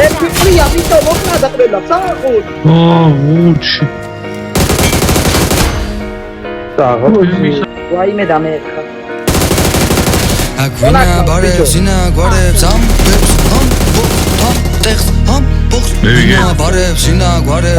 Every amito mokna da quella saaqul. უჩი. Vaime da mekha. Agvina bareb zina guareb zambebs ham text ham box Agvina bareb zina guareb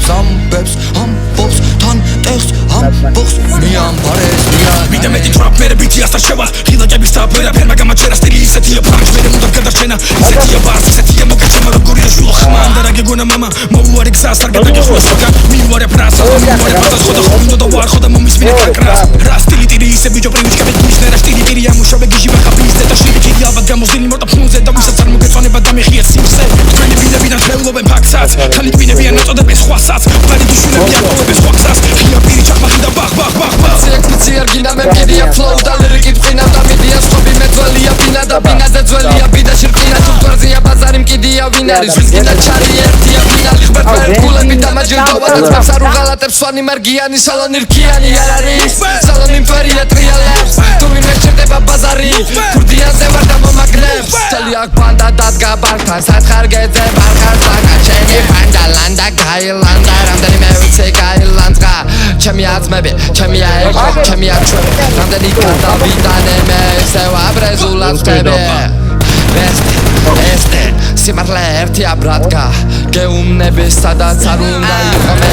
zambebs ham box tan text ham box miam bares miam Mida medi trap mere biti asta sheva Hila gabi sta pera perma gama chera stili isetia punch mere muda gadarchena isetia bars isetia mogachema rogoria shula khman darage gona mama mouare gzas targeta ge khosaka miuare prasa miuare prasa khoda khomindo da war khoda momis mine kakras rastili tiri ise bijo primichka bedishne rastili tiri amushove gishi bakhabiste ta shili kidi avad gamozili morta phunze da visa წარმოგეწონება და მიხია სიმსე თქვენი ბინებიდან ხელობენ ფაქსაც ხალით ბინებიან აწოდებს ხვასაც ბარიდი შვილები აკოვებს ხვაქსას ხია პირი ჩახმახი და ბახ ბახ ბახ ბახ სიაკცი არგინა მე მგიდია ფლოუ და ლირიკით ყინა და მიდია სხობი მე ძველია ბინა და ბინაზე ძველია ბიდა შირკინა თუმთვარზია ბაზარი მკიდია ვინ არის ვის გინდა ჩარი ერთია ფინალი ხბერტა ერთგულები და მაჯილდოვადაც მას არ უღალატებს სვანი მარგიანი სალონი რქიანი არ არის სალონი მტვერია ტრიალებს თუ ვინმე ჩერდება ბაზარი ქურდიანზე ვარ და მომაგნებს თელი აქ ბანდა დადგა ბართან სათხარ გეძე ბარხას ლანდა ჩემი ბანდა ლანდა გაილანდა რამდენიმე ვიცი გაილანდა ჩემი აზმები ჩემი აერო ჩემი აჩვენე რამდენი გადავიტანე მე ისევ აბრეზულად ხდები este სიმართლე ერთია ბრატკა გეუბნები სადაც არ უნდა იყო მე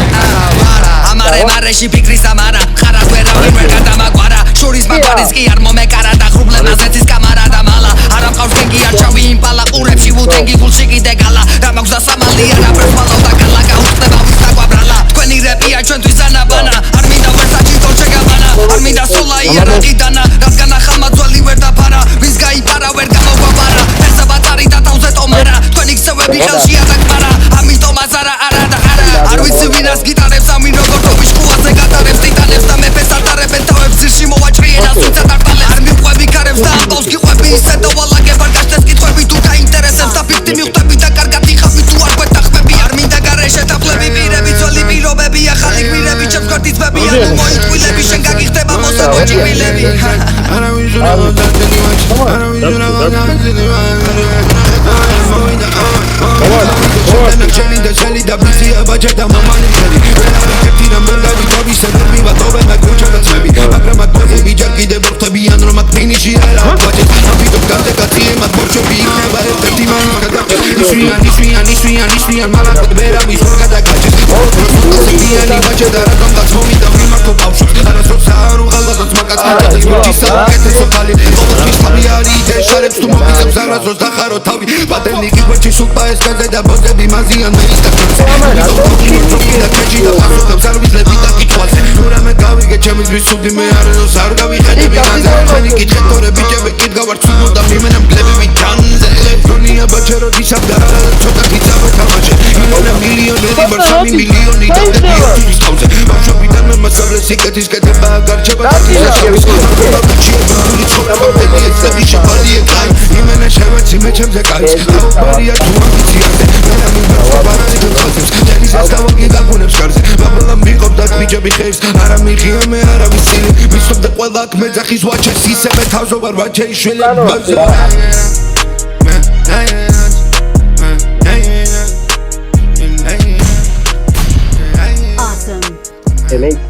ამარე მარეში ფიქრის ამარა ხარა ვერავინ ვერ გადამაგვარა შურის მაგვარის კი არ მომეკარა და ხრუბლენაზეც ის კამარა და მალა არა მყავს გენგი არჩავი იმპალა ყურებში ვუტენგი გულში კიდე გალა რა მაქვს და სამალი არა პრესმალავ და გალა გაუხდება ვის დაგვაბრალა თქვენი რეპია ჩვენთვის ანაბანა არ მინდა ვერსაჩი დოლჩე გაბანა არ მინდა სოლა იერა გიტანა რადგან ახალმა ძველი ვერ დაფარა ვის გაიფარა ვერ გამოგვაბარა ესა ბაწარი და თავზე ტომარა თქვენი ქსევები ხელში ატაკმარა ამიტომ აზარა არა და არა არ ვიცი ვინას გიტარებს ამინ როგორ თობის კუაზე გატარებს ტიტანებს და მეფეს ატარებენ თავებს ძირში მოვაჭრიენ ასუცა დარტალებს არ მიყვები კარებს და ამბავს გიყვები ისე და ვალაგებ არ გაშდეს კითხვები თუ გაინტერესებს და ფიქრი მიხვდები და კარგად იხავი თუ არ გვეთახმები არ მინდა გარეშე თაფლები პირები ძველი პირობები ახალი გმირები ჩემს გვერდით ძმები ანუ მოიტყვილები შენ გაგიხდება მოსებო ჭიმილები არავინ ზურავა დარტენი ვაჭ არავინ ზურავა დარტენი Cheli da cheli da brisia bacha da mamani cheli Tina manda di tobi se dormi va tobe me kucha da chebi Agra mat boze bi jarki de bortabi andro mat finishi ala bacha Abito kante kati mat borcho bi ne va este tima kada Nishriya mala kod bera bi sorga da gaches Tia ni bacha da rakam da chomi da prima ko bavshu Ara so saru gala da smakas mata Ti sa kete so kali Todos mis familiari te sharep tu mobi zem zara so da kharo tavi Pateni ki bachi supa es kaze da boze bi mazian me ista kutse da kechi da paso da sarvis le vida ki twase Nura me gavi ke chemis bi subdi me are no sar gavi khede bi naze Cheni ki tore bi jebe kit gavar tsuno da mi menem glebi bi chanze Elektronia bachero di sab dara chota ki zabe kamache Milona milioneri bar sami milioni da te biyo tu iskauze Baksho bidan me masable siketis kete ba garcheba da tisa shevis Arkola bichi buri chora banteli etsa bi shabali ekai Imene sheva chime chemze kais Ao baria tu ambitiaze Mena mi baksho barani kutkhazes Tenis astavo ki gagunebs karze Babala miqob da bijabi khevs Ara miqia me ara visili Misob da qwela ak medzakis wache Sise me tavzo bar vache ishvili Awesome.